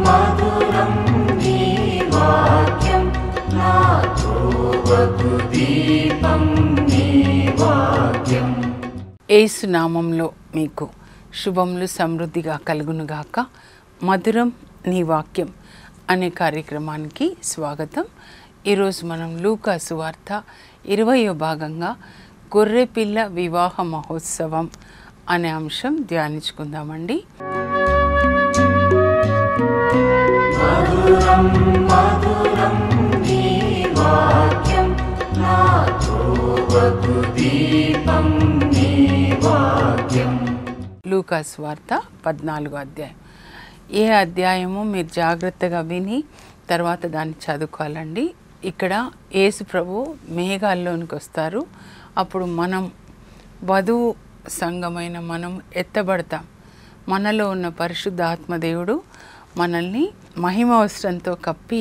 మధురం నీ వాక్యం నా త్రోవకు దీపం నీ వాక్యం. యేసు నామంలో మీకు శుభములు సమృద్ధిగా కలుగునుగాక. మధురం నీ వాక్యం అనే కార్యక్రమానికి స్వాగతం. ఈరోజు మనం లూకా సువార్త 20వ భాగంగా గొర్రెపిల్ల వివాహ మహోత్సవం అనే అంశం ధ్యానించుకుందామండి. మధురం మధురం నీ వాక్యం నా త్రోవకు దీపం నీ వాక్యం. లూకా సువార్త 14వ అధ్యాయం. ఏ అధ్యాయము మీరు జాగ్రత్తగా విని తర్వాత దాన్ని చదువుకోవాలండి. ఇక్కడ యేసు ప్రభు మేఘాల్లోనికి వస్తారు. అప్పుడు మనం వధువు సంఘమైన మనం ఎత్తబడతాం. మనలో ఉన్న పరిశుద్ధాత్మదేవుడు మనల్ని మహిమ వస్త్రంతో కప్పి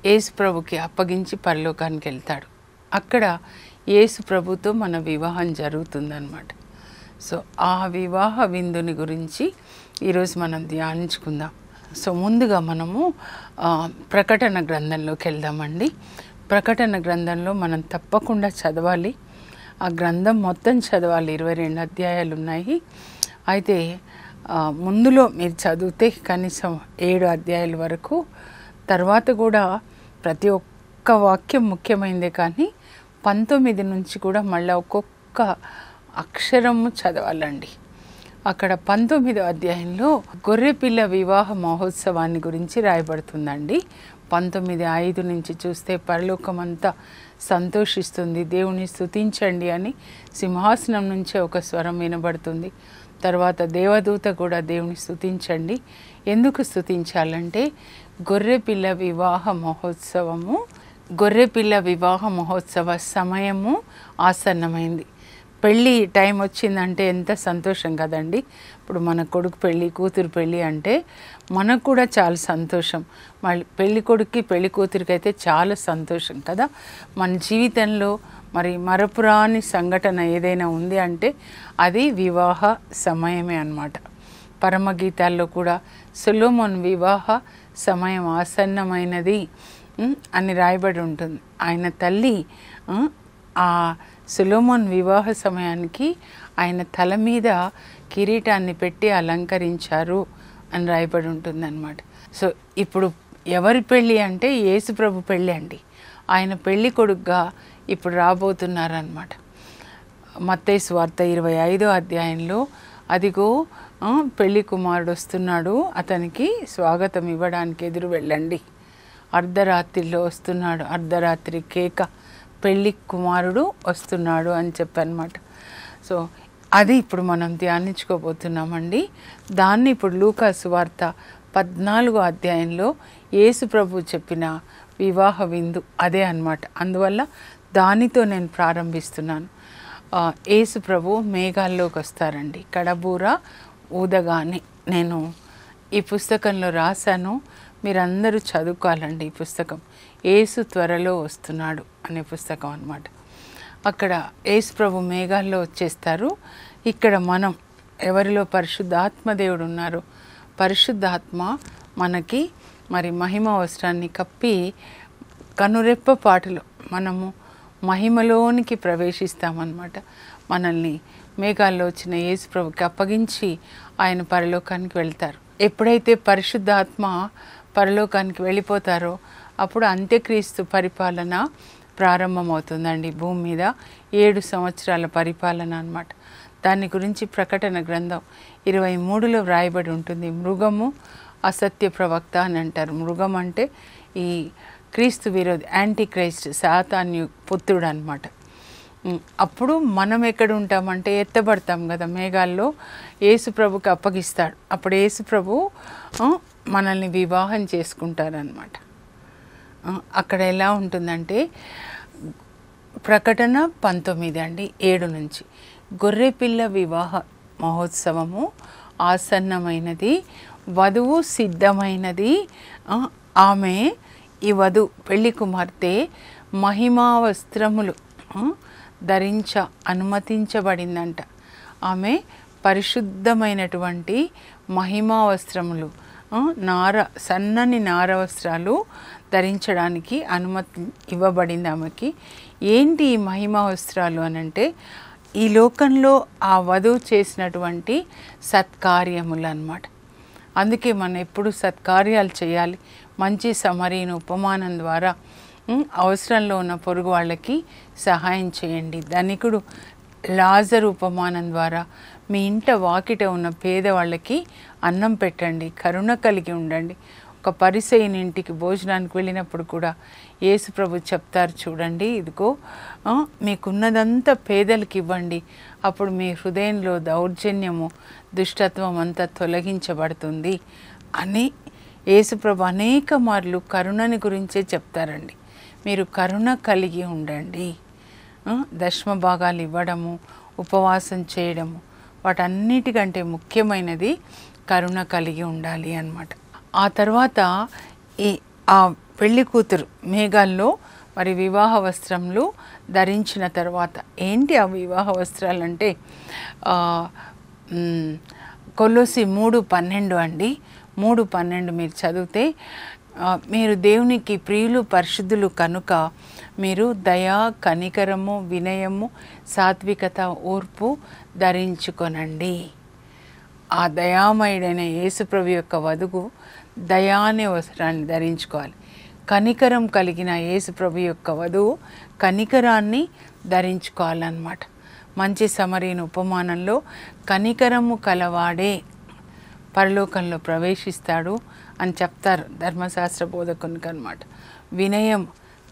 యేసు ప్రభుకి అప్పగించి పరలోకానికి వెళ్తాడు. అక్కడ యేసు ప్రభుతో మన వివాహం జరుగుతుందన్నమాట. సో ఆ వివాహ విందుని గురించి ఈరోజు మనం ధ్యానించుకుందాం. సో ముందుగా మనము ప్రకటన గ్రంథంలోకి వెళ్దామండి. ప్రకటన గ్రంథంలో మనం తప్పకుండా చదవాలి. ఆ గ్రంథం మొత్తం చదవాలి. 22 అధ్యాయాలు ఉన్నాయి. అయితే ముందులో మీరు చదివితే కనీసం 7 అధ్యాయాల వరకు, తర్వాత కూడా ప్రతి ఒక్క వాక్యం ముఖ్యమైనదే, కానీ 19 నుంచి కూడా మళ్ళీ ఒక్కొక్క అక్షరము చదవాలండి. అక్కడ 19వ అధ్యాయంలో గొర్రెపిల్ల వివాహ మహోత్సవాన్ని గురించి రాయబడుతుందండి. 19:5 నుంచి చూస్తే పరలోకమంతా సంతోషిస్తుంది, దేవుని స్తుతించండి అని సింహాసనం నుంచే ఒక స్వరం వినబడుతుంది. తర్వాత దేవదూత కూడా దేవుని స్తుతించండి. ఎందుకు స్తుతించాలంటే గొర్రెపిల్ల వివాహ మహోత్సవ సమయము ఆసన్నమైంది. పెళ్ళి టైం వచ్చిందంటే ఎంత సంతోషం కదండి. ఇప్పుడు మన కొడుకు పెళ్ళి, కూతురు పెళ్ళి అంటే మనకు కూడా చాలా సంతోషం. మళ్ళీ పెళ్ళి కొడుక్కి పెళ్ళి కూతురికి అయితే చాలా సంతోషం కదా. మన జీవితంలో మరి మరపురాని సంఘటన ఏదైనా ఉంది అంటే అది వివాహ సమయమే అన్నమాట. పరమగీతాల్లో కూడా సొలొమోను వివాహ సమయం ఆసన్నమైనది అని రాయబడి ఉంటుంది. ఆయన తల్లి ఆ సొలొమోన్ వివాహ సమయానికి ఆయన తల మీద కిరీటాన్ని పెట్టి అలంకరించారు అని రాయబడి ఉంటుంది అన్నమాట. సో ఇప్పుడు ఎవరి పెళ్ళి అంటే యేసు ప్రభు పెళ్ళి అండి. ఆయన పెళ్ళి కొడుకుగా ఇప్పుడు రాబోతున్నారనమాట. మత్తయి సువార్త 25వ అధ్యాయంలో అదిగో పెళ్లి కుమారుడు వస్తున్నాడు, అతనికి స్వాగతం ఇవ్వడానికి ఎదురు వెళ్ళండి. అర్ధరాత్రిలో వస్తున్నాడు, అర్ధరాత్రి కేక, పెళ్ళి కుమారుడు వస్తున్నాడు అని చెప్పనమాట. సో అది ఇప్పుడు మనం ధ్యానించుకోబోతున్నామండి. దాన్ని ఇప్పుడు లూకా సువార్త 14వ అధ్యాయంలో యేసు ప్రభు చెప్పిన వివాహ విందు అదే అన్నమాట. అందువల్ల దానితో నేను ప్రారంభిస్తున్నాను. యేసు ప్రభు మేఘాల్లోకి వస్తారండి. కడబూర ఊదగానే నేను ఈ పుస్తకంలో రాశాను, మీరందరూ చదువుకోవాలండి. ఈ పుస్తకం యేసు త్వరలో వస్తున్నాడు అనే పుస్తకం అన్నమాట. అక్కడ యేసు ప్రభు మేఘాల్లో వచ్చేస్తారు. ఇక్కడ మనం ఎవరిలో పరిశుద్ధాత్మదేవుడు ఉన్నారు, పరిశుద్ధాత్మ మనకి మరి మహిమ వస్త్రాన్ని కప్పి కనురెప్ప పాటులో మనము మహిమలోనికి ప్రవేశిస్తామన్నమాట. మనల్ని మేఘాల్లో వచ్చిన యేసు ప్రభుకి అప్పగించి ఆయన పరలోకానికి వెళ్తారు. ఎప్పుడైతే పరిశుద్ధాత్మ పరలోకానికి వెళ్ళిపోతారో అప్పుడు అంత్యక్రీస్తు పరిపాలన ప్రారంభమవుతుందండి. భూమి మీద 7 సంవత్సరాల పరిపాలన అన్నమాట. దాని గురించి ప్రకటన గ్రంథం 23లో వ్రాయబడి ఉంటుంది. మృగము అసత్య ప్రవక్త అని అంటారు. మృగం అంటే ఈ క్రీస్తు విరోధి, యాంటీ క్రైస్ట్, సాతాను పుత్రుడు అనమాట. అప్పుడు మనం ఎక్కడ ఉంటామంటే ఎత్తబడతాం కదా మేఘాల్లో. యేసు ప్రభుకి అప్పగిస్తాడు. అప్పుడు యేసు ప్రభు మనల్ని వివాహం చేసుకుంటారనమాట. అక్కడ ఎలా ఉంటుందంటే ప్రకటన 19 అండి 7 నుంచి, గొర్రెపిల్ల వివాహ మహోత్సవము ఆసన్నమైనది, వధువు సిద్ధమైనది, ఆమె ఈ పెళ్లి కుమార్తె మహిమా వస్త్రములు ధరించ అనుమతించబడిందంట. ఆమె పరిశుద్ధమైనటువంటి మహిమా వస్త్రములు సన్నని నార వస్త్రాలు ధరించడానికి అనుమతి ఇవ్వబడింది ఆమెకి. ఏంటి ఈ మహిమా వస్త్రాలు అనంటే ఈ లోకంలో ఆ వధువు చేసినటువంటి సత్కార్యములు అన్నమాట. అందుకే మనం ఎప్పుడు సత్కార్యాలు చేయాలి. మంచి సమరీని ఉపమానం ద్వారా అవసరంలో ఉన్న పొరుగు వాళ్ళకి సహాయం చేయండి. ధనికుడు లాజరు ఉపమానం ద్వారా మీ ఇంట వాకిట ఉన్న పేదవాళ్ళకి అన్నం పెట్టండి. కరుణ కలిగి ఉండండి. ఒక పరిసయ్యుని ఇంటికి భోజనానికి వెళ్ళినప్పుడు కూడా యేసుప్రభు చెప్తారు, చూడండి ఇదిగో మీకున్నదంతా పేదలకు ఇవ్వండి, అప్పుడు మీ హృదయంలో దౌర్జన్యము దుష్టత్వం అంతా తొలగించబడుతుంది అని యేసుప్రభు అనేక మార్లు కరుణని గురించే చెప్తారండి. మీరు కరుణ కలిగి ఉండండి. దశమ భాగాలు ఇవ్వడము, ఉపవాసం చేయడము, వాటన్నిటికంటే ముఖ్యమైనది కరుణ కలిగి ఉండాలి అన్నమాట. ఆ తర్వాత ఆ పెళ్లి కూతురు మేఘాల్లో మరి వివాహ వస్త్రములు ధరించిన తర్వాత ఏంటి ఆ వివాహ వస్త్రాలు అంటే కొలొస్సీ 3:12 అండి. 3:12 మీరు చదివితే మీరు దేవునికి ప్రియులు పరిశుద్ధులు కనుక మీరు దయ, కనికరము, వినయము, సాత్వికత, ఓర్పు ధరించుకొనండి. ఆ దయామయుడైన యేసుప్రభు యొక్క వధువు దయా అనే వస్త్రాన్ని ధరించుకోవాలి. కనికరం కలిగిన యేసుప్రభు యొక్క వధువు కనికరాన్ని ధరించుకోవాలన్నమాట. మంచి సమరీని ఉపమానంలో కనికరము కలవాడే పరలోకంలో ప్రవేశిస్తాడు అని చెప్తారు ధర్మశాస్త్ర బోధకునికి అన్నమాట. వినయం,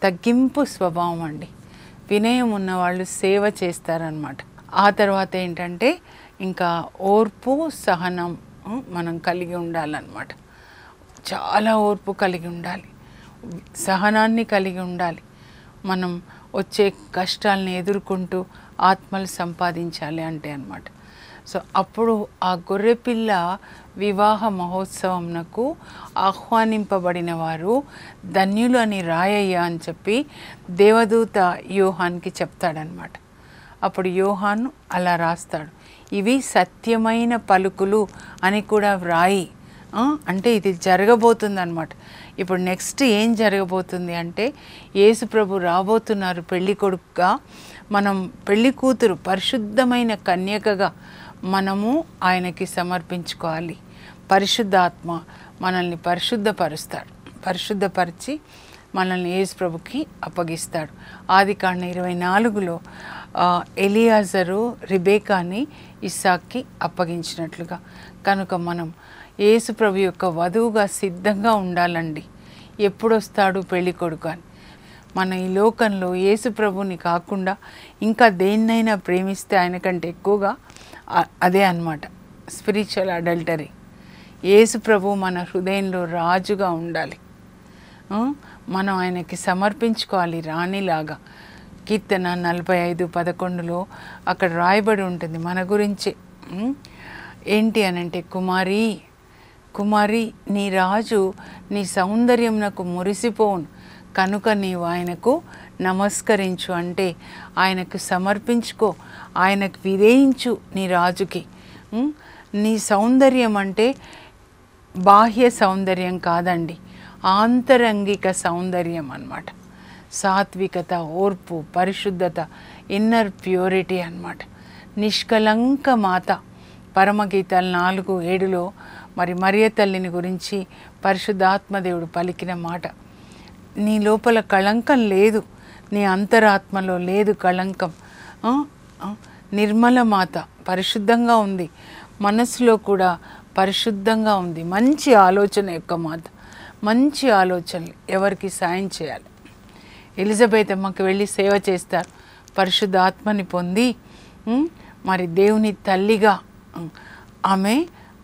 తగ్గింపు స్వభావం అండి. వినయం ఉన్నవాళ్ళు సేవ చేస్తారనమాట. ఆ తర్వాత ఏంటంటే ఇంకా ఓర్పు, సహనం మనం కలిగి ఉండాలన్నమాట. చాలా ఓర్పు కలిగి ఉండాలి, సహనాన్ని కలిగి ఉండాలి. మనం వచ్చే కష్టాలని ఎదుర్కొంటూ ఆత్మలు సంపాదించాలి అంటే అన్నమాట. సో అప్పుడు ఆ గొర్రెపిల్ల వివాహ మహోత్సవంకు ఆహ్వానింపబడిన వారు ధన్యులు అని రాయయ్యా అని చెప్పి దేవదూత యోహాన్కి చెప్తాడనమాట. అప్పుడు యోహాను అలా రాస్తాడు, ఇవి సత్యమైన పలుకులు అని కూడా వ్రాయి. అంటే ఇది జరగబోతుంది అనమాట. ఇప్పుడు నెక్స్ట్ ఏం జరగబోతుంది అంటే యేసుప్రభు రాబోతున్నారు పెళ్లి కొడుకుగా. మనం పెళ్లి కూతురు పరిశుద్ధమైన కన్యకగా మనము ఆయనకి సమర్పించుకోవాలి. పరిశుద్ధాత్మ మనల్ని పరిశుద్ధపరుస్తాడు. పరిశుద్ధపరిచి మనల్ని యేసుప్రభుకి అప్పగిస్తాడు. ఆదికాండం 24లో ఎలియాజరు రిబేకాని ఇస్సాక్కి అప్పగించినట్లుగా. కనుక మనం యేసుప్రభు యొక్క వధువుగా సిద్ధంగా ఉండాలండి. ఎప్పుడొస్తాడు పెళ్లి కొడుకు అని. మన ఈ లోకంలో యేసుప్రభుని కాకుండా ఇంకా దేన్నైనా ప్రేమిస్తే ఆయన కంటే ఎక్కువగా అదే అన్నమాట స్పిరిచువల్ అడల్టరీ. యేసుప్రభు మన హృదయంలో రాజుగా ఉండాలి. మనం ఆయనకి సమర్పించుకోవాలి రాణిలాగా. కీర్తన 45:11లో అక్కడ రాయబడి ఉంటుంది మన గురించి. ఏంటి అనంటే, కుమారి కుమారి నీ రాజు నీ సౌందర్యంనకు మురిసిపోవును కనుక నీవు ఆయనకు నమస్కరించు. అంటే ఆయనకు సమర్పించుకో, ఆయనకు విధేయించు నీ రాజుకి. నీ సౌందర్యం అంటే బాహ్య సౌందర్యం కాదండి, ఆంతరంగిక సౌందర్యం అన్నమాట. సాత్వికత, ఓర్పు, పరిశుద్ధత, ఇన్నర్ ప్యూరిటీ అన్నమాట. నిష్కలంక మాత. పరమగీతాలు 4:7లో మరి మరియ తల్లిని గురించి పరిశుద్ధాత్మదేవుడు పలికిన మాట, నీ లోపల కళంకం లేదు, నీ అంతరాత్మలో లేదు కళంకం. నిర్మల మాత, పరిశుద్ధంగా ఉంది, మనసులో కూడా పరిశుద్ధంగా ఉంది. మంచి ఆలోచన యొక్క మాత. మంచి ఆలోచనలు, ఎవరికి సాయం చేయాలి. ఎలిజబెత్ అమ్మకి వెళ్ళి సేవ చేస్తారు. పరిశుద్ధాత్మని పొంది మరి దేవుని తల్లిగా ఆమె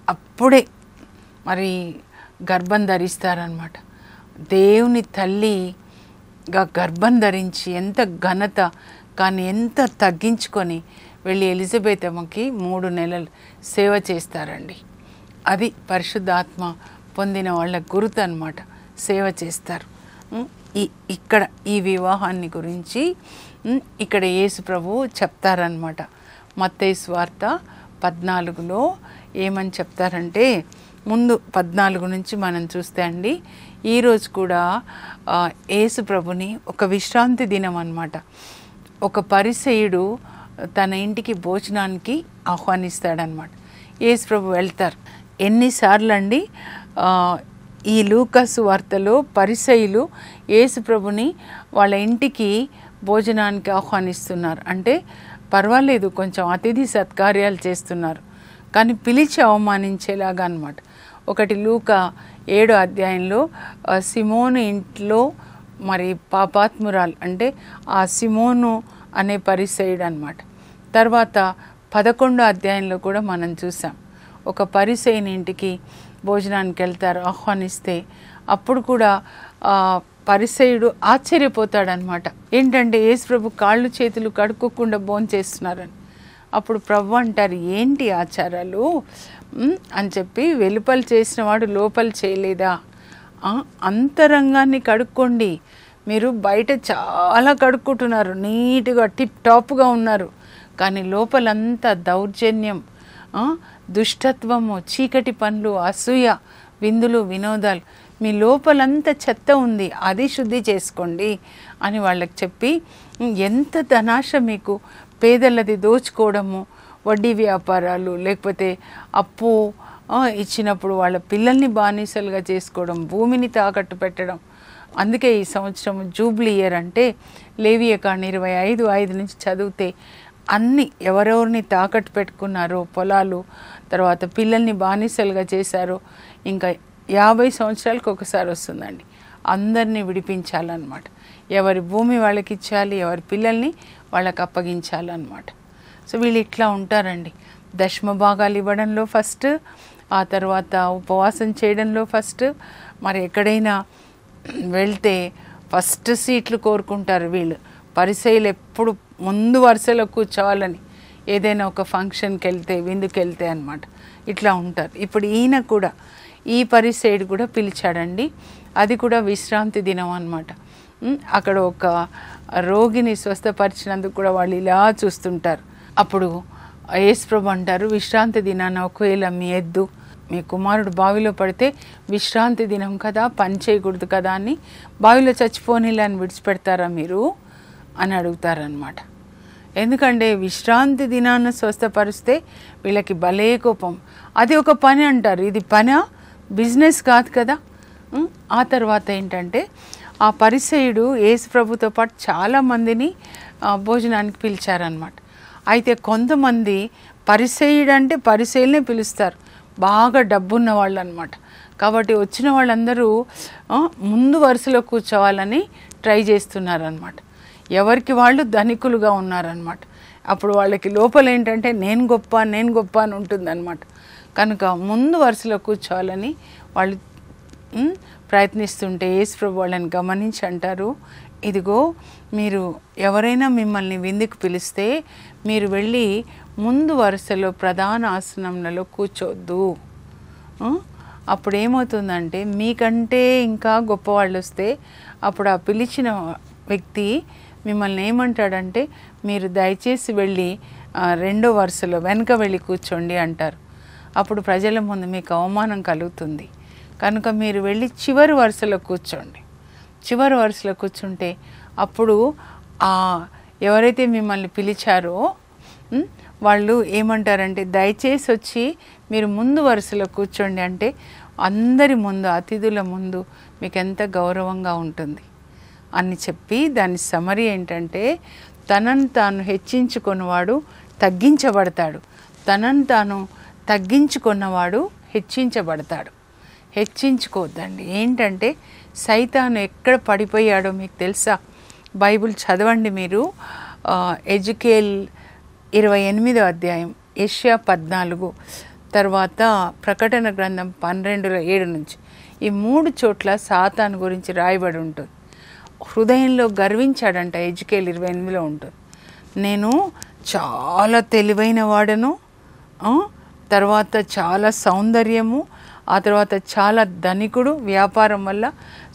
అప్పుడే మరి గర్భం ధరిస్తారనమాట. దేవుని తల్లిగా గర్భం ధరించి ఎంత ఘనత, కానీ ఎంత తగ్గించుకొని వెళ్ళి ఎలిజబెత్ అమ్మకి 3 నెలలు సేవ చేస్తారండి. అది పరిశుద్ధాత్మ పొందిన వాళ్ళ గుర్తు అన్నమాట. సేవ చేస్తారు. ఇక్కడ ఈ వివాహాన్ని గురించి ఇక్కడ యేసు ప్రభువు చెప్తారనమాట. మత్తయి సువార్త 14లో ఏమని చెప్తారంటే, ముందు 14 నుంచి మనం చూస్తే అండి, ఈరోజు కూడా యేసు ప్రభుని ఒక విశ్రాంతి దినం అన్నమాట. ఒక పరిసయ్యుడు తన ఇంటికి భోజనానికి ఆహ్వానిస్తాడనమాట. యేసు ప్రభు వెళ్తారు. ఎన్నిసార్లు అండి ఈ లూకాసు వార్తలో పరిసయ్యులు యేసు ప్రభుని వాళ్ళ ఇంటికి భోజనానికి ఆహ్వానిస్తున్నారు. అంటే పర్వాలేదు, కొంచెం అతిథి సత్కార్యాలు చేస్తున్నారు, కానీ పిలిచి అవమానించేలాగా అన్నమాట. ఒకటి లూకా 7వ అధ్యాయంలో సిమోను ఇంట్లో మరి పాపాత్మురాలు, అంటే ఆ సిమోను అనే పరిసయ్యుడు అన్నమాట. తర్వాత 11వ అధ్యాయంలో కూడా మనం చూసాం, ఒక పరిసయ్యుని ఇంటికి భోజనానికి వెళ్తారు, ఆహ్వానిస్తే అప్పుడు కూడా పరిసయ్యుడు ఆశ్చర్యపోతాడనమాట. ఏంటంటే యేసు ప్రభు కాళ్ళు చేతులు కడుక్కోకుండా భోంచేస్తున్నారని. అప్పుడు ప్రభు అంటారు, ఏంటి ఆచారాలు అని చెప్పి, వెలుపల చేసిన వాడు లోపల చేయలేదా? అంతరంగాన్ని కడుక్కోండి. మీరు బయట చాలా కడుక్కుంటున్నారు, నీట్గా టిప్ టాప్గా ఉన్నారు, కానీ లోపలంతా దౌర్జన్యం, దుష్టత్వము, చీకటి పనులు, అసూయ, విందులు, వినోదాలు, మీ లోపలంతా చెత్త ఉంది, అది శుద్ధి చేసుకోండి అని వాళ్ళకి చెప్పి, ఎంత ధనాశ మీకు, పేదలది దోచుకోవడము, వడ్డీ వ్యాపారాలు, లేకపోతే అప్పు ఇచ్చినప్పుడు వాళ్ళ పిల్లల్ని బానిసలుగా చేసుకోవడం, భూమిని తాకట్టు పెట్టడం. అందుకే ఈ సంవత్సరం జూబ్లీ ఇయర్ అంటే లేవియకాండం 25:5 నుంచి చదివితే అన్నీ ఎవరెవరిని తాకట్టు పెట్టుకున్నారో, పొలాలు, తర్వాత పిల్లల్ని బానిసలుగా చేశారో, ఇంకా 50 సంవత్సరాలకు ఒకసారి వస్తుందండి. అందరినీ విడిపించాలన్నమాట. ఎవరి భూమి వాళ్ళకి ఇచ్చాలి, ఎవరి పిల్లల్ని వాళ్ళకి అప్పగించాలన్నమాట. సో వీళ్ళు ఇట్లా ఉంటారండి. దశమ భాగాలు ఇవ్వడంలో ఫస్ట్, ఆ తర్వాత ఉపవాసం చేయడంలో ఫస్ట్, మరి ఎక్కడైనా వెళ్తే ఫస్ట్ సీట్లు కోరుకుంటారు వీళ్ళు. పరిసయ్యులు ఎప్పుడు ముందు వరుసలో కూర్చోవాలని, ఏదైనా ఒక ఫంక్షన్కి వెళ్తే, విందుకు వెళ్తే అనమాట, ఇట్లా ఉంటారు. ఇప్పుడు ఈయన కూడా, ఈ పరిసయ్యుడు కూడా పిలిచాడండి. అది కూడా విశ్రాంతి దినం అన్నమాట. అక్కడ ఒక రోగిని స్వస్థపరిచినందుకు కూడా వాళ్ళు ఇలా చూస్తుంటారు. అప్పుడు యేసు ప్రభు అంటారు, విశ్రాంతి దినాన ఒకవేళ మీ ఎద్దు, మీ కుమారుడు బావిలో పడితే విశ్రాంతి దినం కదా, పని చేయకూడదు కదా అని బావిలో చచ్చిపోనిలా అని విడిచిపెడతారా మీరు అని అడుగుతారనమాట. ఎందుకంటే విశ్రాంతి దినాన్ని స్వస్థపరిస్తే వీళ్ళకి భలే కోపం. అది ఒక పని అంటారు, ఇది పనా, బిజినెస్ కాదు కదా. ఆ తర్వాత ఏంటంటే ఆ పరిసయ్యుడు యేసు ప్రభుతో పాటు చాలామందిని భోజనానికి పిలిచారనమాట. అయితే కొంతమంది పరిసయ్యుడు అంటే పరిసయ్యులనే పిలుస్తారు, బాగా డబ్బున్న వాళ్ళు అనమాట. కాబట్టి వచ్చిన వాళ్ళందరూ ముందు వరుసలో కూర్చోవాలని ట్రై చేస్తున్నారనమాట. ఎవరికి వాళ్ళు ధనికులుగా ఉన్నారనమాట. అప్పుడు వాళ్ళకి లోపల ఏంటంటే నేను గొప్ప అని ఉంటుందన్నమాట. కనుక ముందు వరుసలో కూర్చోవాలని వాళ్ళు ప్రయత్నిస్తుంటే యేసు ప్రభు వాళ్ళని గమనించి అంటారు, ఇదిగో మీరు ఎవరైనా మిమ్మల్ని విందుకు పిలిస్తే మీరు వెళ్ళి ముందు వరుసలో ప్రధాన ఆసనంలో కూర్చోవద్దు. అప్పుడు ఏమవుతుందంటే మీకంటే ఇంకా గొప్పవాళ్ళు వస్తే అప్పుడు ఆ పిలిచిన వ్యక్తి మిమ్మల్ని ఏమంటాడంటే, మీరు దయచేసి వెళ్ళి 2వ వరుసలో వెనక వెళ్ళి కూర్చోండి అంటారు. అప్పుడు ప్రజల ముందు మీకు అవమానం కలుగుతుంది. కనుక మీరు వెళ్ళి చివరి వరుసలో కూర్చోండి. చివరి వరుసలో కూర్చుంటే అప్పుడు ఎవరైతే మిమ్మల్ని పిలిచారో వాళ్ళు ఏమంటారంటే, దయచేసి వచ్చి మీరు ముందు వరుసలో కూర్చోండి అంటే అందరి ముందు, అతిథుల ముందు మీకు ఎంత గౌరవంగా ఉంటుంది అని చెప్పి, దాని సమరీ ఏంటంటే, తనను తాను హెచ్చించుకున్నవాడు తగ్గించబడతాడు, తనను తాను తగ్గించుకున్నవాడు హెచ్చించబడతాడు. హెచ్చించుకోవద్దండి. ఏంటంటే సైతాను ఎక్కడ పడిపోయాడో మీకు తెలుసా? బైబిల్ చదవండి మీరు. ఎజెకియెల్ 28వ అధ్యాయం, యెషయా 14, తర్వాత ప్రకటన గ్రంథం 12:7 నుంచి ఈ 3 చోట్ల సాతాను గురించి రాయబడి ఉంటుంది. హృదయంలో గర్వించాడంట. ఎజెకియెల్ 28లో ఉంటుంది, నేను చాలా తెలివైన వాడను, తర్వాత చాలా సౌందర్యము, ఆ తర్వాత చాలా ధనికుడు వ్యాపారం వల్ల.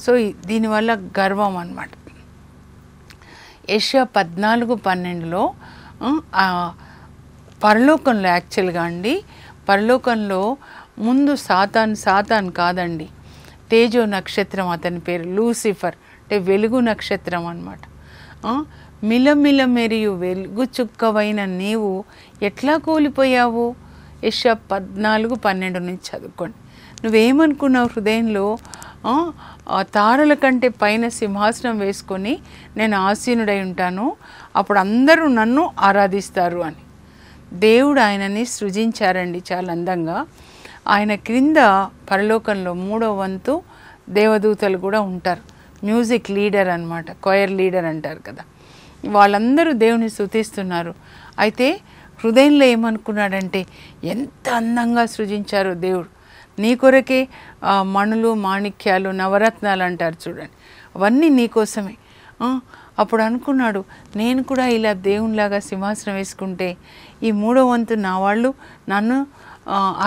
సో దీనివల్ల గర్వం అన్నమాట. యెషయా 14:12లో పరలోకంలో యాక్చువల్గా అండి, పరలోకంలో ముందు సాతాన్ కాదండి, తేజో నక్షత్రం అతని పేరు, లూసిఫర్ అంటే వెలుగు నక్షత్రం అన్నమాట. మిలమిల మెరియు వెలుగు చుక్కవైన నీవు ఎట్లా కూలిపోయావు? యెషయా 14:12 నుంచి చదువుకోండి. నువ్వేమనుకున్నావు హృదయంలో? తారల కంటే పైన సింహాసనం వేసుకొని నేను ఆసీనుడై ఉంటాను, అప్పుడు అందరూ నన్ను ఆరాధిస్తారు అని. దేవుడు ఆయనని సృజించారండి చాలా అందంగా. ఆయన క్రింద పరలోకంలో 3వ వంతు దేవదూతలు కూడా ఉంటారు. మ్యూజిక్ లీడర్ అన్నమాట, కొయర్ లీడర్ అంటారు కదా. వాళ్ళందరూ దేవుని స్తుతిస్తున్నారు. అయితే హృదయంలో ఏమనుకున్నాడంటే, ఎంత అందంగా సృజించారో దేవుడు, నీ కొరకే మణులు మాణిక్యాలు నవరత్నాలు అంటారు చూడండి, అవన్నీ నీకోసమే. అప్పుడు అనుకున్నాడు, నేను కూడా ఇలా దేవునిలాగా సింహాసనం వేసుకుంటే ఈ 3వ వంతు నా వాళ్ళు నన్ను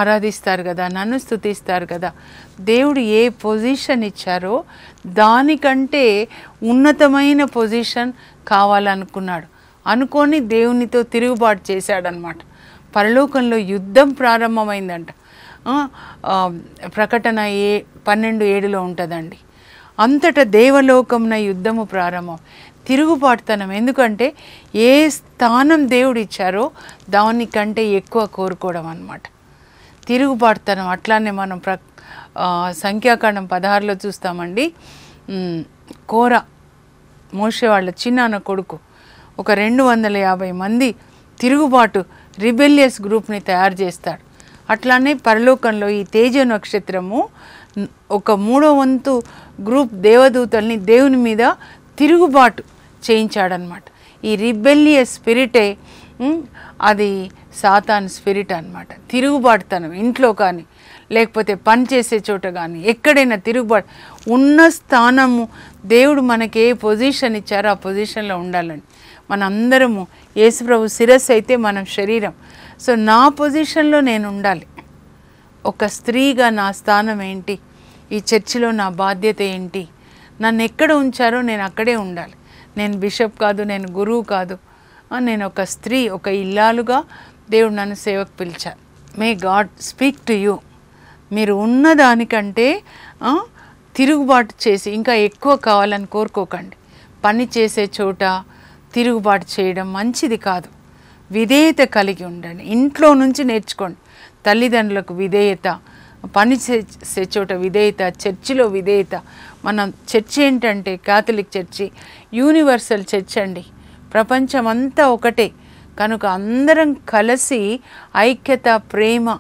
ఆరాధిస్తారు కదా, నన్ను స్తుతిస్తారు కదా. దేవుడు ఏ పొజిషన్ ఇచ్చారో దానికంటే ఉన్నతమైన పొజిషన్ కావాలనుకున్నాడు. అనుకొని దేవునితో తిరుగుబాటు చేశాడనమాట. పరలోకంలో యుద్ధం ప్రారంభమైందంట. ప్రకటన 12:7 ఉంటుందండి. అంతటా దేవలోకమున యుద్ధము ప్రారంభం. తిరుగుబాటుతనం. ఎందుకంటే ఏ స్థానం దేవుడు ఇచ్చారో దానికంటే ఎక్కువ కోరుకోవడం అన్నమాట. తిరుగుబాటుతనం. అట్లానే మనం సంఖ్యాకాండం 16లో చూస్తామండి. కోర, మోషే వాళ్ళ చిన్నాన్న కొడుకు, ఒక 250 మంది తిరుగుబాటు రిబెలియస్ గ్రూప్ని తయారు చేస్తాడు. అట్లానే పరలోకంలో ఈ తేజ నక్షత్రము ఒక 3వ వంతు గ్రూప్ దేవదూతల్ని దేవుని మీద తిరుగుబాటు చేయించాడనమాట. ఈ రిబెలియస్ స్పిరిటే అది సాతాన్ స్పిరిట్ అన్నమాట. తిరుగుబాటుతనం, ఇంట్లో కానీ లేకపోతే పని చేసే చోట కానీ ఎక్కడైనా తిరుగుబాటు. ఉన్న స్థానము దేవుడు మనకి ఏ పొజిషన్ ఇచ్చారో ఆ పొజిషన్లో ఉండాలండి. మనందరము యేసుప్రభు శిరస్సు అయితే మనం శరీరం. సో నా పొజిషన్లో నేను ఉండాలి. ఒక స్త్రీగా నా స్థానం ఏంటి, ఈ చర్చిలో నా బాధ్యత ఏంటి, నన్ను ఎక్కడ ఉంచారో నేను అక్కడే ఉండాలి. నేను బిషప్ కాదు, నేను గురువు కాదు, నేను ఒక స్త్రీ, ఒక ఇల్లాలుగా దేవుడు నన్ను సేవకు పిలిచారు. May God speak to you. మీరు ఉన్నదానికంటే తిరుగుబాటు చేసి ఇంకా ఎక్కువ కావాలని కోరుకోకండి. పని చేసే చోట తిరుగుబాటు చేయడం మంచిది కాదు. విధేయత కలిగి ఉండండి. ఇంట్లో నుంచి నేర్చుకోండి. తల్లిదండ్రులకు విధేయత, పని చేసే చోట విధేయత, చర్చిలో విధేయత. మనం చర్చి ఏంటంటే క్యాథలిక్ చర్చి యూనివర్సల్ చర్చ్ అండి. ప్రపంచమంతా ఒకటే కనుక అందరం కలిసి ఐక్యత, ప్రేమ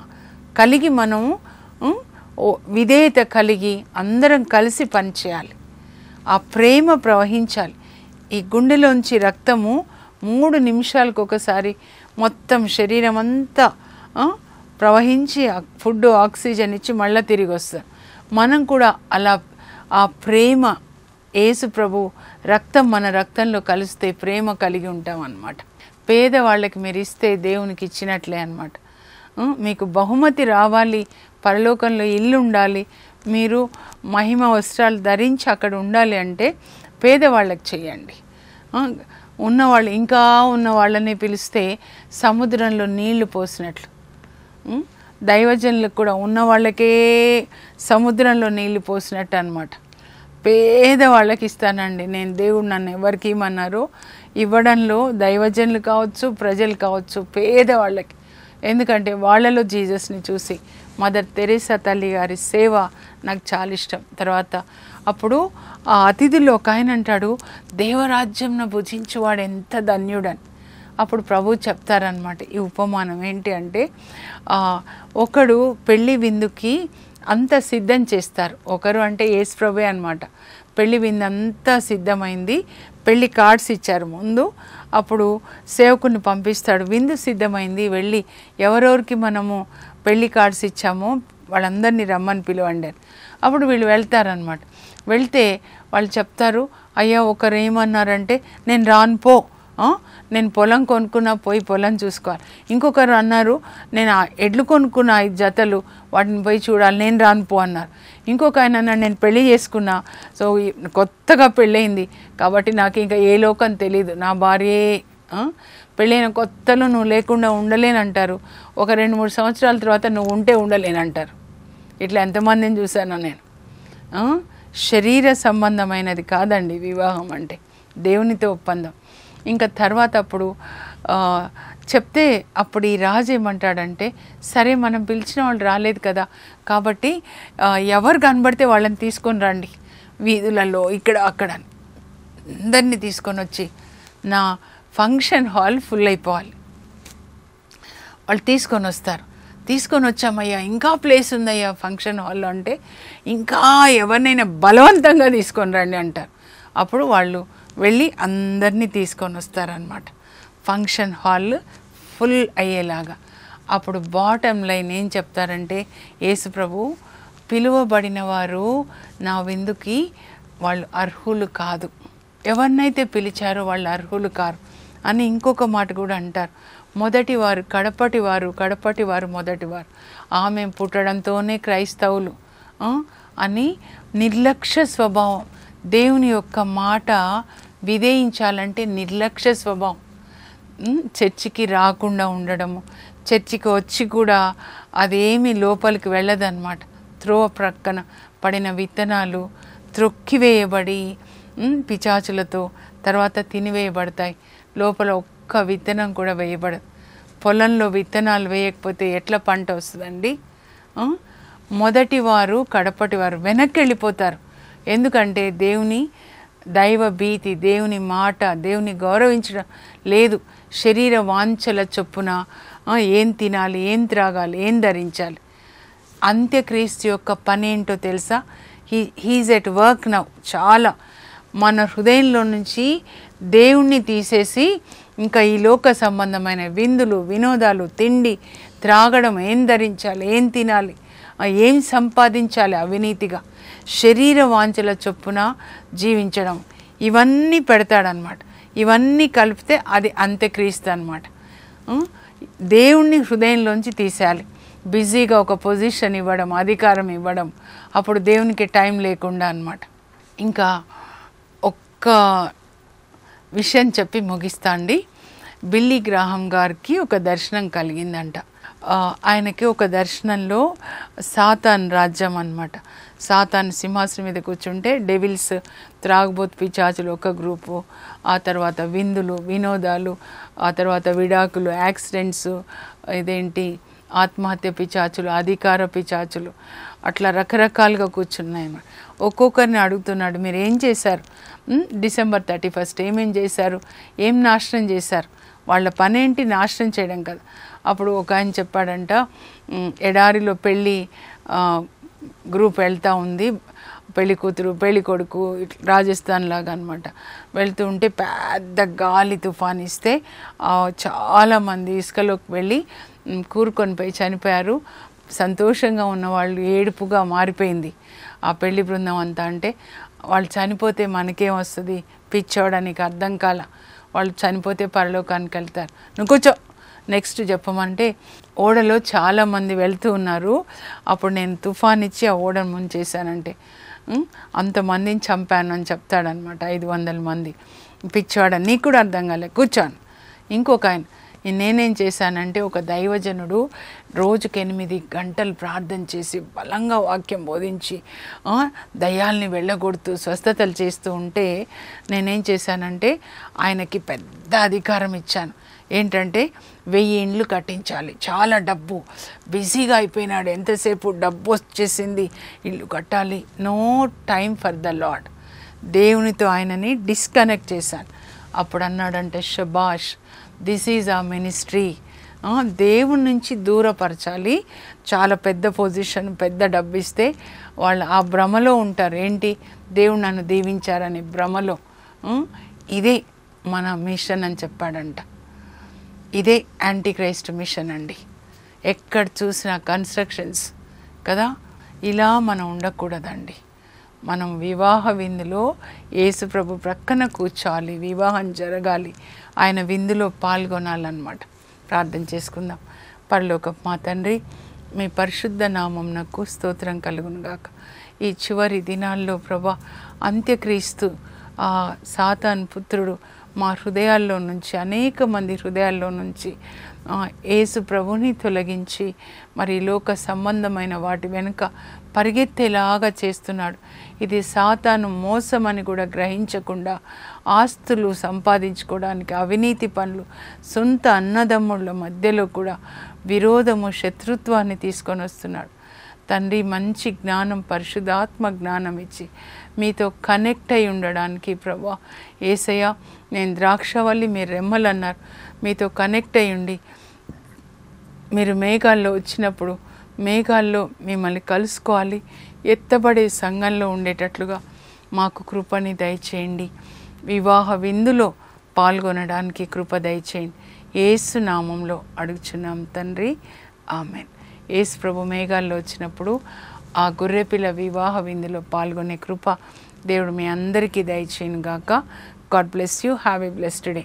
కలిగి మనం విధేయత కలిగి అందరం కలిసి పనిచేయాలి. ఆ ప్రేమ ప్రవహించాలి. ఈ గుండెలోంచి రక్తము 3 నిమిషాలకు ఒకసారి మొత్తం శరీరం అంతా ప్రవహించి ఫుడ్, ఆక్సిజన్ ఇచ్చి మళ్ళీ తిరిగి వస్తారు. మనం కూడా అలా ఆ ప్రేమ, యేసు ప్రభు రక్తం మన రక్తంలో కలిస్తే ప్రేమ కలిగి ఉంటాం అన్నమాట. పేదవాళ్ళకి మీరు ఇస్తే దేవునికి ఇచ్చినట్లే అన్నమాట. మీకు బహుమతి రావాలి, పరలోకంలో ఇల్లు ఉండాలి, మీరు మహిమ వస్త్రాలు ధరించి అక్కడ ఉండాలి అంటే పేదవాళ్ళకి చేయండి. ఉన్నవాళ్ళు ఇంకా ఉన్న వాళ్ళని పిలిస్తే సముద్రంలో నీళ్లు పోసినట్లు దైవజనులకు కూడా ఉన్న వాళ్ళకే సముద్రంలో నీళ్లు పోసినట్టు అన్నమాట. పేదవాళ్ళకి ఇస్తానండి నేను. దేవుడు నన్ను ఎవరికి ఇవ్వమన్నారో ఇవ్వడంలో దైవజనులు కావచ్చు, ప్రజలు కావచ్చు, పేదవాళ్ళకి. ఎందుకంటే వాళ్ళలో జీసస్ని చూసి మదర్ తెరేసా తల్లి గారి సేవ నాకు చాలా ఇష్టం. తర్వాత అప్పుడు ఆ అతిథుల్లో ఒక ఆయన అంటాడు, దేవరాజ్యంను భుజించువాడు ఎంత ధన్యుడని. అప్పుడు ప్రభు చెప్తారనమాట ఈ ఉపమానం. ఏంటి అంటే ఒకడు పెళ్లి విందుకి అంత సిద్ధం చేస్తారు. ఒకరు అంటే యేసు ప్రభువే అనమాట. పెళ్లి విందు అంతా సిద్ధమైంది, పెళ్లి కార్డ్స్ ఇచ్చారు ముందు. అప్పుడు సేవకుని పంపిస్తాడు, విందు సిద్ధమైంది, వెళ్ళి ఎవరెవరికి మనము పెళ్లి కార్డ్స్ ఇచ్చామో వాళ్ళందరినీ రమ్మని పిలవండి అని. అప్పుడు వీళ్ళు వెళ్తారనమాట. వెళ్తే వాళ్ళు చెప్తారు, అయ్యా ఒకరు ఏమన్నారంటే నేను రాను పో, నేను పొలం కొనుక్కున్నా, పోయి పొలం చూసుకోవాలి. ఇంకొకరు అన్నారు నేను ఎడ్లు కొనుక్కున్నా 5 జతలు, వాటిని పోయి చూడాలి, నేను రాను పో అన్నారు. ఇంకొక ఆయన అన్నాడు నేను పెళ్లి చేసుకున్నా, సో కొత్తగా పెళ్ళయింది కాబట్టి నాకు ఇంకా ఏ లోకం తెలీదు, నా భార్యే, పెళ్ళైన కొత్తలో నువ్వు లేకుండా ఉండలేనంటారు, ఒక 2-3 సంవత్సరాల తర్వాత నువ్వు ఉంటే ఉండలేనంటారు. ఇట్లా ఎంతమందిని చూశానో నేను. శరీర సంబంధమైనది కాదండి వివాహం అంటే, దేవునితో ఒప్పందం. ఇంకా తర్వాత అప్పుడు చెప్తే అప్పుడు ఈ రాజు ఏమంటాడంటే, సరే మనం పిలిచిన వాళ్ళు రాలేదు కదా, కాబట్టి ఎవరు కనబడితే వాళ్ళని తీసుకొని రండి వీధులలో ఇక్కడ అక్కడ, అందరినీ తీసుకొని వచ్చి నా ఫంక్షన్ హాల్ ఫుల్ అయిపోవాలి. వాళ్ళు తీసుకొని వస్తారు. తీసుకొని వచ్చామయ్యా, ఇంకా ప్లేస్ ఉందయ్యా ఫంక్షన్ హాల్లో అంటే, ఇంకా ఎవరినైనా బలవంతంగా తీసుకొని రండి అంటారు. అప్పుడు వాళ్ళు వెళ్ళి అందరినీ తీసుకొని వస్తారనమాట ఫంక్షన్ హాల్ ఫుల్ అయ్యేలాగా. అప్పుడు బాటమ్ లైన్ ఏం చెప్తారంటే, యేసు ప్రభు పిలువబడిన వారు నా విందుకి వాళ్ళు అర్హులు కాదు, ఎవరినైతే పిలిచారో వాళ్ళు అర్హులు కారు అని ఇంకొక మాట కూడా అంటారు. మొదటివారు కడపటివారు, కడపటివారు మొదటివారు. ఆమె పుట్టడంతోనే క్రైస్తవులు అని నిర్లక్ష్య స్వభావం. దేవుని యొక్క మాట విధేయించాలంటే నిర్లక్ష్య స్వభావం. చర్చికి రాకుండా ఉండడము, చర్చికి వచ్చి కూడా అదేమీ లోపలికి వెళ్ళదన్నమాట. త్రోవ ప్రక్కన పడిన విత్తనాలు త్రొక్కివేయబడి పిచాచులతో తర్వాత తినివేయబడతాయి. లోపల ఒక్క విత్తనం కూడా వేయబడదు. పొలంలో విత్తనాలు వేయకపోతే ఎట్లా పంట వస్తుందండి? మొదటివారు కడపటివారు వెనక్కి వెళ్ళిపోతారు. ఎందుకంటే దేవుని దైవ భీతి, దేవుని మాట, దేవుని గౌరవించడం లేదు. శరీర వాంఛల చొప్పున ఏం తినాలి, ఏం త్రాగాలి, ఏం ధరించాలి. అంత్యక్రీస్తు యొక్క పని ఏంటో తెలుసా? He's at work now. చాలా మన హృదయంలో నుంచి దేవుణ్ణి తీసేసి ఇంకా ఈ లోక సంబంధమైన విందులు, వినోదాలు, తిండి, త్రాగడం, ఏం ధరించాలి, ఏం తినాలి, ఏం సంపాదించాలి అవినీతిగా, శరీర వాంఛల చొప్పున జీవించడం, ఇవన్నీ పెడతాడనమాట. ఇవన్నీ కలిపితే అది అంత్యక్రీస్తు అనమాట. దేవుణ్ణి హృదయంలోంచి తీసేయాలి. బిజీగా ఒక పొజిషన్ ఇవ్వడం, అధికారం ఇవ్వడం, అప్పుడు దేవునికి టైం లేకుండా అనమాట. ఇంకా ఒక్క విషయం చెప్పి ముగిస్తా అండి. బిల్లీ గ్రాహం గారికి ఒక దర్శనం కలిగిందంట. ఆయనకి ఒక దర్శనంలో సాతాన్ రాజ్యం అన్నమాట. సాతాన్ సింహాసనం మీద కూర్చుంటే డెవిల్స్, త్రాగుబోతు పిచాచులు ఒక గ్రూపు, ఆ తర్వాత విందులు, వినోదాలు, ఆ తర్వాత విడాకులు, యాక్సిడెంట్స్, ఇదేంటి ఆత్మహత్య పిచాచులు, అధికార పిచాచులు, అట్లా రకరకాలుగా కూర్చున్నాయి. ఒక్కొక్కరిని అడుగుతున్నాడు, మీరు ఏం చేశారు December 31 ఏమేం చేశారు, ఏం నాశనం చేశారు, వాళ్ళ పనేంటి నాశనం చేయడం కదా. అప్పుడు ఒక ఆయన చెప్పాడంట, ఎడారిలో పెళ్ళి గ్రూప్ వెళ్తూ ఉంది, పెళ్లి కూతురు పెళ్లి కొడుకు రాజస్థాన్ లాగా అనమాట. వెళ్తూ ఉంటే పెద్ద గాలి తుఫాన్ ఇస్తే చాలామంది ఇసుకలోకి వెళ్ళి కూరుకొని పోయి చనిపోయారు. సంతోషంగా ఉన్న వాళ్ళు ఏడుపుగా మారిపోయింది ఆ పెళ్లి బృందం అంతా. అంటే వాళ్ళు చనిపోతే మనకేం వస్తుంది, పిచ్చోడానికి అర్థం కాల. వాళ్ళు చనిపోతే పరలోకానికి వెళ్తారు. నువ్వు కూర్చో, నెక్స్ట్ చెప్పమంటే, ఓడలో చాలామంది వెళ్తూ ఉన్నారు, అప్పుడు నేను తుఫాన్ ఇచ్చి ఆ ఓడను ముంచేశానంటే అంతమందిని చంపాను అని చెప్తాడనమాట. 500 మంది. పిచ్చోడని నీకు కూడా అర్థం కాలే, కూర్చోను. ఇంకొక ఆయన, నేనేం చేశానంటే, ఒక దైవజనుడు రోజుకి 8 గంటలు ప్రార్థన చేసి బలంగా వాక్యం బోధించి దయ్యాల్ని వెళ్ళగొడుతూ స్వస్థతలు చేస్తూ ఉంటే నేనేం చేశానంటే ఆయనకి పెద్ద అధికారం ఇచ్చాను. ఏంటంటే 1000 ఇండ్లు కట్టించాలి, చాలా డబ్బు, బిజీగా అయిపోయినాడు, ఎంతసేపు డబ్బు వచ్చేసింది, ఇల్లు కట్టాలి. No time for the Lord. దేవునితో ఆయనని డిస్కనెక్ట్ చేశాను. అప్పుడు అన్నాడంటే, షబాష్, దిస్ ఈజ్ ఆ మినిస్ట్రీ. దేవుని నుంచి దూరపరచాలి. చాలా పెద్ద పొజిషన్, పెద్ద డబ్బు ఇస్తే వాళ్ళు ఆ భ్రమలో ఉంటారు. ఏంటి, దేవుడు నన్ను దీవించారని భ్రమలో. ఇదే మన మిషన్ అని చెప్పాడంట. ఇదే యాంటీక్రైస్ట్ మిషన్ అండి. ఎక్కడ చూసినా కన్స్ట్రక్షన్స్ కదా. ఇలా మనం ఉండకూడదండి. మనం వివాహ విందులో యేసు ప్రభు ప్రక్కన కూర్చోవాలి, వివాహం జరగాలి, ఆయన విందులో పాల్గొనాలన్నమాట. ప్రార్థన చేసుకుందాం. పరలోకపు మా తండ్రి, మీ పరిశుద్ధ నామమునకు స్తోత్రం కలుగునుగాక. ఈ చివరి దినాల్లో ప్రభా, అంత్యక్రీస్తు సాతాను పుత్రుడు మా హృదయాల్లో నుంచి, అనేక మంది హృదయాల్లో నుంచి యేసు ప్రభుని తొలగించి మరి లోక సంబంధమైన వాటి వెనుక పరిగెత్తేలాగా చేస్తున్నాడు. ఇది సాతాను మోసమని కూడా గ్రహించకుండా ఆస్తులు సంపాదించుకోవడానికి అవినీతి పనులు, సొంత అన్నదమ్ముళ్ళ మధ్యలో కూడా విరోధము, శత్రుత్వాన్ని తీసుకొని వస్తున్నాడు. తండ్రి, మంచి జ్ఞానం, పరిశుద్ధాత్మ జ్ఞానం ఇచ్చి మీతో కనెక్ట్ అయి ఉండడానికి ప్రభువా యేసయ్య, నేను ద్రాక్షవల్లి, మీరు రెమ్మలు అన్నారు. మీతో కనెక్ట్ అయి ఉండి మీరు మేఘాల్లో వచ్చినప్పుడు మేఘాల్లో మిమ్మల్ని కలుసుకోవాలి, ఎత్తబడే సంఘంలో ఉండేటట్లుగా మాకు కృపని దయచేయండి. వివాహ విందులో పాల్గొనడానికి కృప దయచేయండి. యేసు నామంలో అడుగుచున్నాం తండ్రి, ఆమెన్. యేసు ప్రభు మేఘాల్లో వచ్చినప్పుడు ఆ గొర్రెపిల్ల వివాహ విందులో పాల్గొనే కృప దేవుడు మీ అందరికీ దయచేయను గాక. God bless you. Have a blessed day.